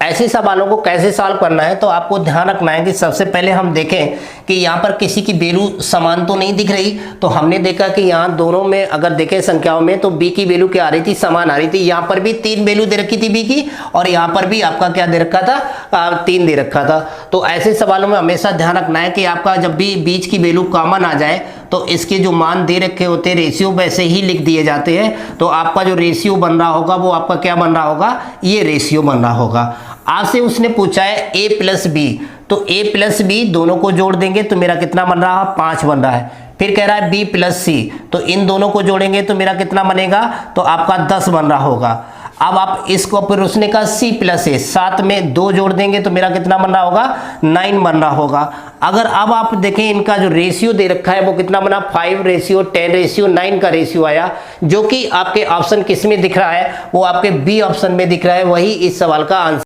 ऐसे सवालों को कैसे सॉल्व करना है, तो आपको ध्यान रखना है कि सबसे पहले हम देखें कि यहाँ पर किसी की वैल्यू समान तो नहीं दिख रही। तो हमने देखा कि यहाँ दोनों में अगर देखें संख्याओं में, तो बी की वैल्यू क्या आ रही थी, समान आ रही थी। यहाँ पर भी 3 वैल्यू दे रखी थी बी की, और यहाँ पर भी आपका क्या दे रखा था, 3 दे रखा था। तो ऐसे सवालों में हमेशा ध्यान रखना है कि आपका जब भी बीच की वैल्यू कॉमन आ जाए तो इसके जो मान दे रखे होते हैं रेशियो वैसे ही लिख दिए जाते हैं। तो आपका जो रेशियो बन रहा होगा वो आपका क्या बन रहा होगा, ये रेशियो बन रहा होगा। आपसे उसने पूछा है a प्लस बी, तो a प्लस बी दोनों को जोड़ देंगे तो मेरा कितना बन रहा है, 5 बन रहा है। फिर कह रहा है b प्लस सी, तो इन दोनों को जोड़ेंगे तो मेरा कितना बनेगा, तो आपका 10 बन रहा होगा। अब आप इसको फिर उसने कहा c प्लस ए, 7 में 2 जोड़ देंगे तो मेरा कितना बन रहा होगा, 9 बन रहा होगा। अगर अब आप देखें इनका जो रेशियो दे रखा है वो कितना बना, 5:10:9 का रेशियो आया, जो कि आपके ऑप्शन किस में दिख रहा है, वो आपके बी ऑप्शन में दिख रहा है। वही इस सवाल का आंसर